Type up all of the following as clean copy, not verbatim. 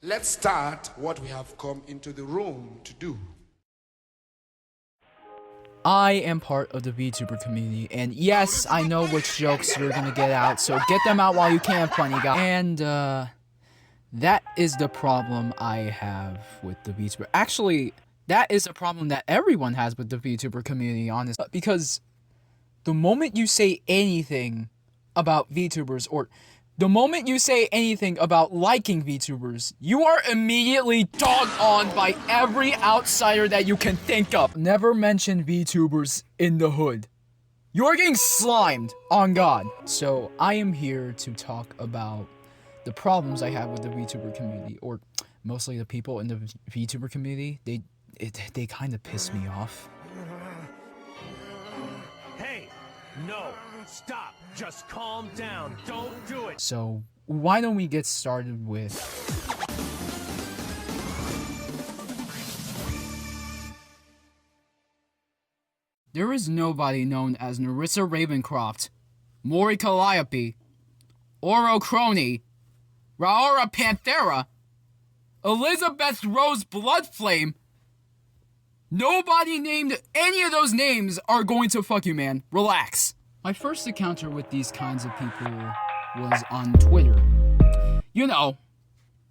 Let's start what we have come into the room to do. I am part of the Vtuber community, and yes, I know which jokes you're gonna get out, so get them out while you can, funny guy. And, that is the problem I have with the Vtuber. Actually, that is a problem that everyone has with the Vtuber community, honestly. Because the moment you say anything about VTubers, or the moment you say anything about liking VTubers, you are immediately dogged on by every outsider that you can think of. Never mention VTubers in the hood. You're getting slimed, on God. So I am here to talk about the problems I have with the VTuber community, or mostly the people in the VTuber community. They kind of piss me off. Hey, no, stop, just calm down, don't do it. So why don't we get started with there is nobody known as Narissa Ravencroft, Mori Calliope, Oro Crony, Raora Panthera, Elizabeth Rose Bloodflame. Nobody named any of those names are going to fuck you, man. Relax. My first encounter with these kinds of people was on Twitter. You know,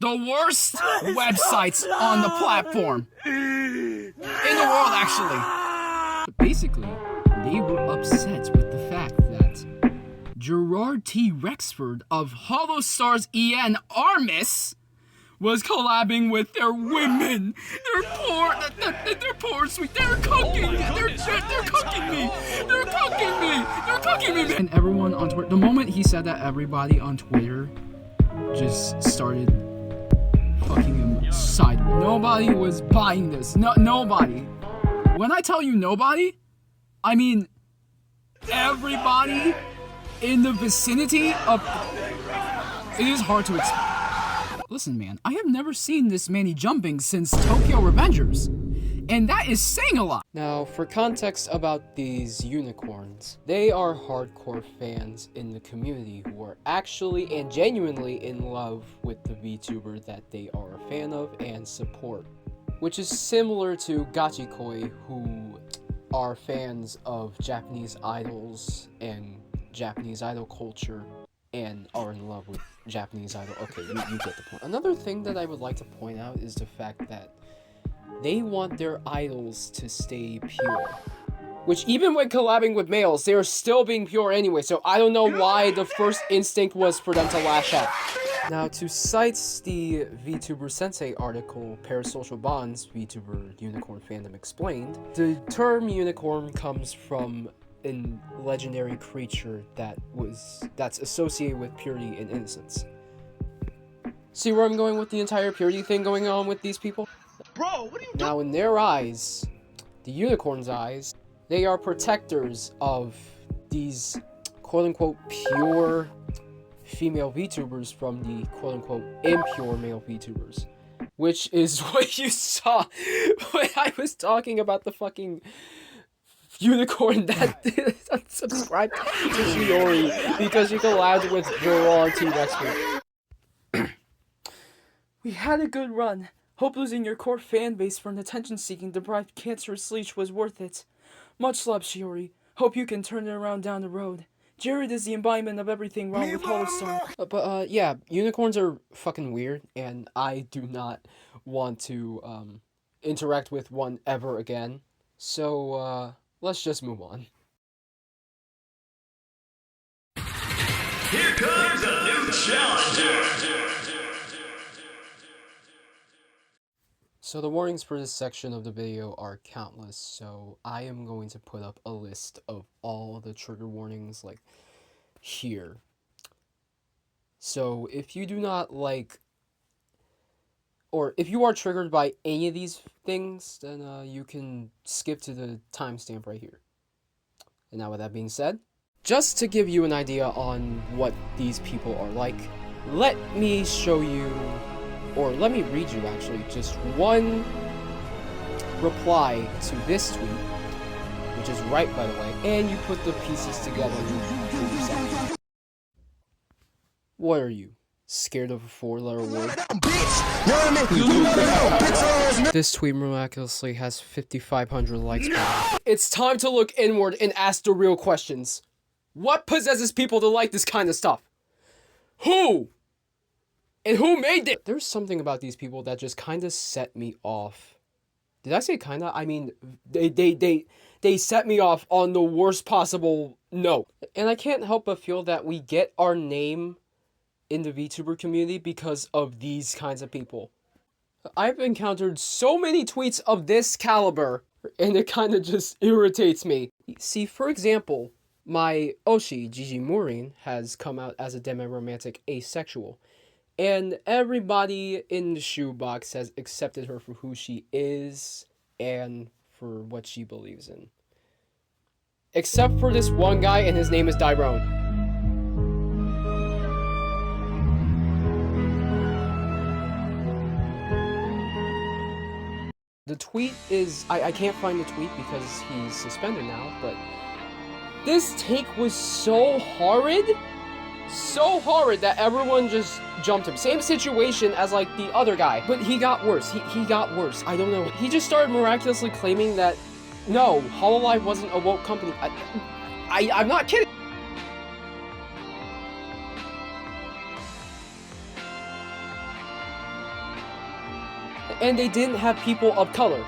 the worst websites on the platform. In the world, actually. But basically, they were upset with the fact that Gerard T. Rexford of Hollowstars EN Armis was collabing with their women. They're poor, sweet. They're cooking. They're cooking me. They're cooking me. They're cooking me. And everyone on Twitter, the moment he said that, everybody on Twitter just started fucking him sideways. Nobody was buying this. No, nobody. When I tell you nobody, I mean everybody in the vicinity of. It is hard to explain. Listen, man, I have never seen this many jumping since Tokyo Revengers, and that is saying a lot. Now, for context about these unicorns, they are hardcore fans in the community who are actually and genuinely in love with the VTuber that they are a fan of and support, which is similar to Gachikoi, who are fans of Japanese idols and Japanese idol culture and are in love with Japanese idol. Okay, you get the point. Another thing that I would like to point out is the fact that they want their idols to stay pure. Which, even when collabing with males, they are still being pure anyway, so I don't know why the first instinct was for them to lash out. Now, to cite the VTuber Sensei article, Parasocial Bonds, VTuber Unicorn Fandom Explained, the term unicorn comes from a legendary creature that's associated with purity and innocence. See where I'm going with the entire purity thing going on with these people? Bro, what are you doing? Now, in their eyes, the unicorn's eyes, they are protectors of these quote-unquote pure female VTubers from the quote-unquote impure male VTubers. Which is what you saw when I was talking about the fucking unicorn that unsubscribed to Shiori because she collabed with Gerard T. Rexford. We had a good run. Hope losing your core fan base for an attention-seeking, deprived, cancerous leech was worth it. Much love, Shiori. Hope you can turn it around down the road. Jared is the embodiment of everything wrong with Holostar. Yeah, unicorns are fucking weird, and I do not want to, interact with one ever again. So, let's just move on. Here comes a new challenger! So the warnings for this section of the video are countless, so I am going to put up a list of all the trigger warnings, like, here. So if you do not like, or if you are triggered by any of these things, then you can skip to the timestamp right here. And now with that being said, just to give you an idea on what these people are like, let me show you, or let me read you actually, just one reply to this tweet, which is right, by the way, and you put the pieces together for yourself. What are you, scared of a 4-letter word. This tweet miraculously has 5,500 likes. It's time to look inward and ask the real questions. What possesses people to like this kind of stuff? Who? And who made it? There's something about these people that just kind of set me off. Did I say kinda? I mean, they set me off on the worst possible note. And I can't help but feel that we get our name in the VTuber community because of these kinds of people. I've encountered so many tweets of this caliber, and it kind of just irritates me. See, for example, my Oshi, Gigi Morin, has come out as a demi-romantic asexual. And everybody in the shoebox has accepted her for who she is and for what she believes in. Except for this one guy, and his name is Dyrone. The tweet is... I can't find the tweet because he's suspended now, but... this take was so horrid that everyone just jumped him. Same situation as, like, the other guy. But he got worse. He got worse. I don't know. He just started miraculously claiming that, no, Hololive wasn't a woke company. I'm not kidding. And they didn't have people of color.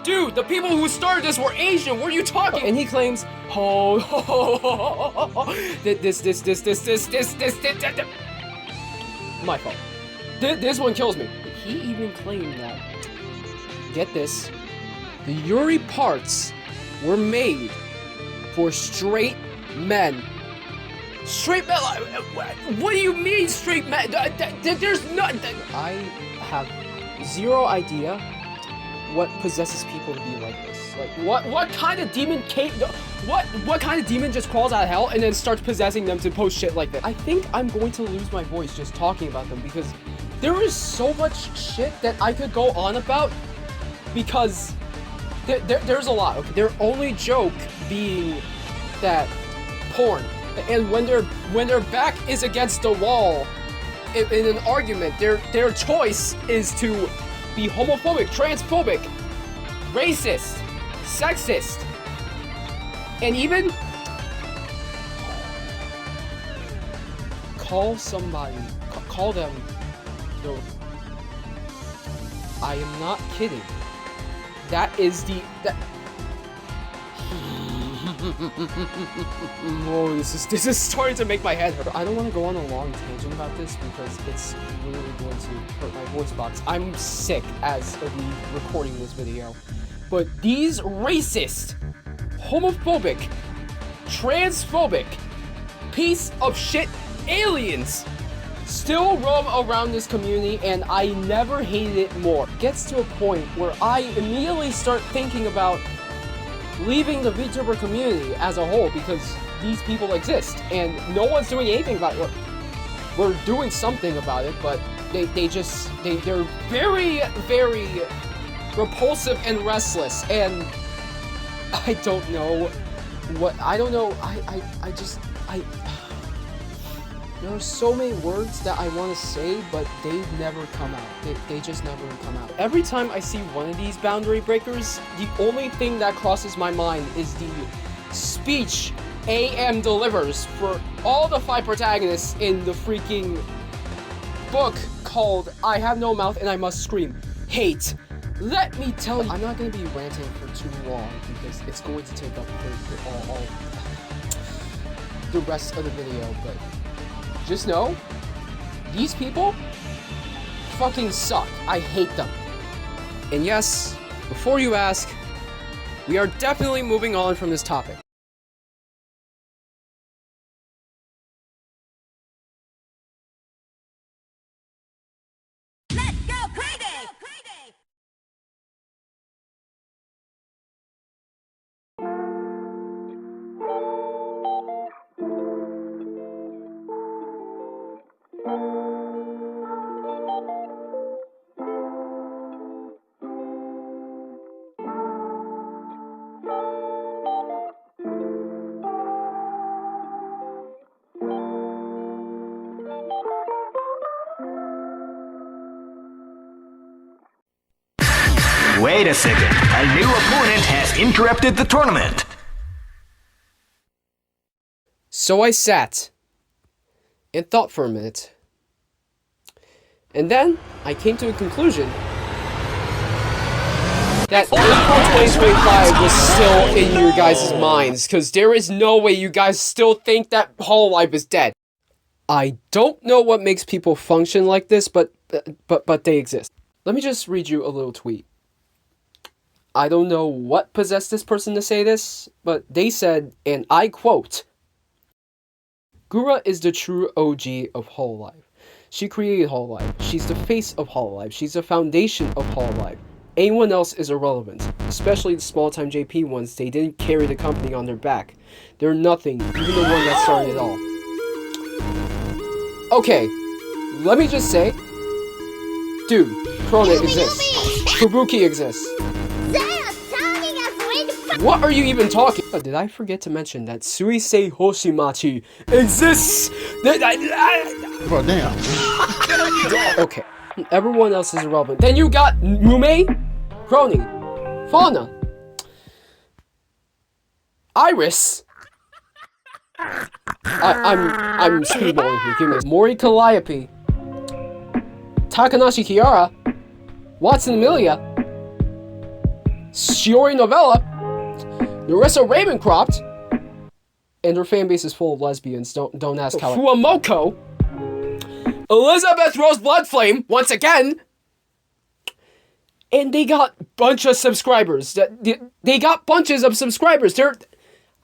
Dude, the people who started this were Asian. What are you talking? And he claims, this. My fault. This one kills me. He even claimed that, get this, the Yuri parts were made for straight men. Straight men? What do you mean straight men? There's not. I have zero idea what possesses people to be like this. Like, what kind of demon what kind of demon just crawls out of hell and then starts possessing them to post shit like that? I think I'm going to lose my voice just talking about them because there is so much shit that I could go on about because there's a lot. Okay, their only joke being that porn, and when their back is against the wall in an argument, their choice is to be homophobic, transphobic, racist, sexist, and even call them, no, I am not kidding. That is oh, this is starting to make my head hurt. I don't want to go on a long tangent about this because it's really going to hurt my voice box. I'm sick as of me recording this video. But these racist, homophobic, transphobic, piece of shit aliens still roam around this community, and I never hated it more. It gets to a point where I immediately start thinking about leaving the VTuber community as a whole because these people exist and no one's doing anything about it. We're doing something about it, but they're very, very repulsive and restless, and I don't know what, there are so many words that I want to say, but they never come out. They just never come out. Every time I see one of these boundary breakers, the only thing that crosses my mind is the speech AM delivers for all the 5 protagonists in the freaking book called I Have No Mouth and I Must Scream. Hate. Let me tell you, I'm not going to be ranting for too long because it's going to take up all the rest of the video, but just know, these people fucking suck. I hate them. And yes, before you ask, we are definitely moving on from this topic. Let's go crazy! Wait a second. A new opponent has interrupted the tournament. So I sat and thought for a minute. And then I came to a conclusion that April 2025 was still in your guys' minds, because there is no way you guys still think that Hololive is dead. I don't know what makes people function like this, but they exist. Let me just read you a little tweet. I don't know what possessed this person to say this, but they said, and I quote, "Gura is the true OG of Hololive. She created Hololive. She's the face of Hololive. She's the foundation of Hololive. Anyone else is irrelevant, especially the small-time JP ones. They didn't carry the company on their back. They're nothing, even the one that started it all." Okay, let me just say, dude, Krona exists. Fubuki exists. What are you even talking? Oh, did I forget to mention that Suisei Hoshimachi exists? Bro, damn. Okay, everyone else is irrelevant. Then you got Mume, Crony, Fauna, Iris. I'm speedballing here. Give me this. Mori Calliope, Takanashi Kiara, Watson Amelia, Shiori Novella, Narissa Ravencroft, and her fan base is full of lesbians. Don't ask how. Fuamoko, Elizabeth Rose Bloodflame once again, and they got a bunch of subscribers. They got bunches of subscribers.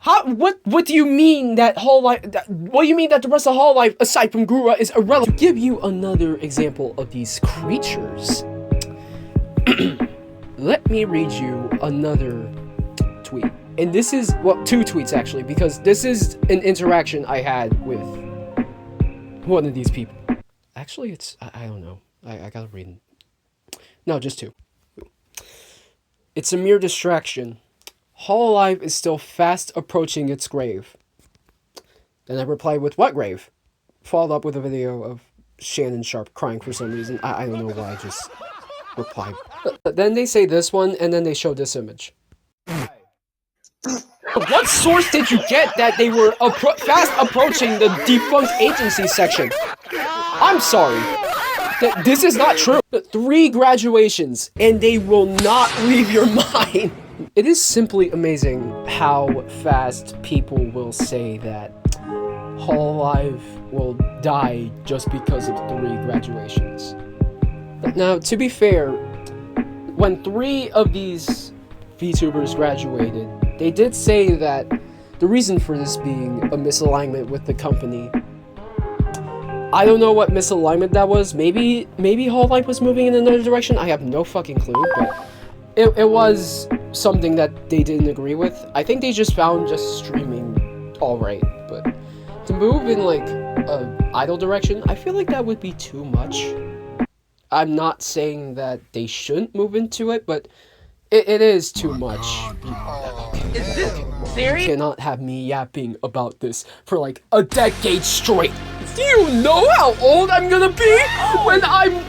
What do you mean that Hololive? What do you mean that the rest of Hololive, aside from Gura, is irrelevant? To give you another example of these creatures, let me read you another tweet. And this is, well, two tweets actually, because this is an interaction I had with one of these people. Actually, it's, I don't know. I gotta read it. No, just two. It's a mere distraction. Hololive is still fast approaching its grave. Then I replied with, what grave? Followed up with a video of Shannon Sharp crying for some reason. I don't know why I just replied. Then they say this one, and then they show this image. What source did you get that they were fast approaching the defunct agency section? I'm sorry. This is not true. 3 graduations, and they will not leave your mind. It is simply amazing how fast people will say that Hololive will die just because of 3 graduations. Now, to be fair, when 3 of these VTubers graduated, they did say that the reason for this being a misalignment with the company. I don't know what misalignment that was. Maybe Hololive was moving in another direction. I have no fucking clue, but it was something that they didn't agree with. I think they just found just streaming alright, but to move in like a idol direction, I feel like that would be too much. I'm not saying that they shouldn't move into it, but it is too much. Is this serious? You cannot have me yapping about this for like a decade straight. Do you know how old I'm gonna be when I'm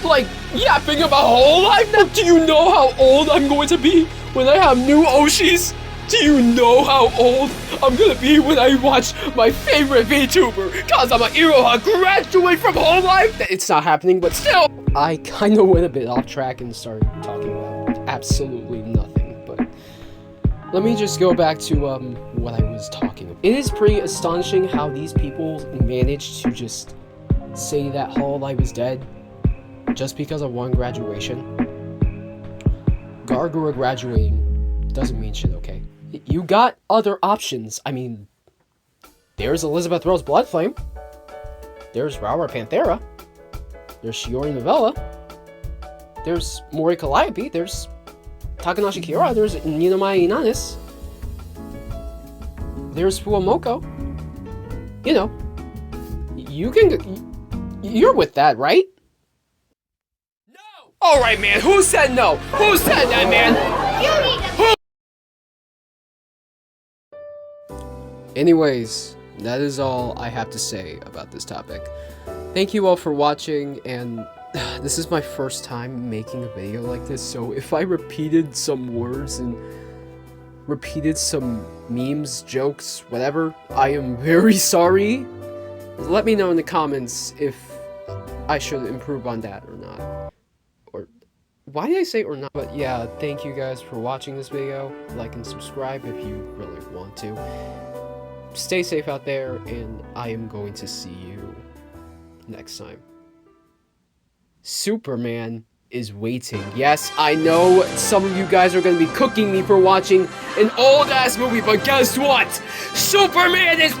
like yapping about Hololive? Now, do you know how old I'm going to be when I have new Oshis? Do you know how old I'm gonna be when I watch my favorite VTuber, Kazama Iroha, graduate from Hololive? It's not happening, but still. I kind of went a bit off track and started talking about absolutely nothing, but let me just go back to what I was talking about. It is pretty astonishing how these people managed to just say that Hololive is dead just because of 1 graduation. Gargura graduating doesn't mean shit, okay? You got other options. I mean, there's Elizabeth Rose Bloodflame. There's Raura Panthera. There's Shiori Novella. There's Mori Calliope. There's Takanashi Kiara. There's Ninamae Inanis. There's Fuamoko. You know, you can... You're with that, right? No! Alright, man. Who said no? Who said that, man? Anyways, that is all I have to say about this topic. Thank you all for watching, and this is my first time making a video like this, so if I repeated some words and repeated some memes, jokes, whatever, I am very sorry. Let me know in the comments if I should improve on that or not. Or, why did I say or not? But yeah, thank you guys for watching this video. Like and subscribe if you really want to. Stay safe out there, and I am going to see you next time. Superman is waiting. Yes, I know some of you guys are going to be cooking me for watching an old-ass movie, but guess what? Superman is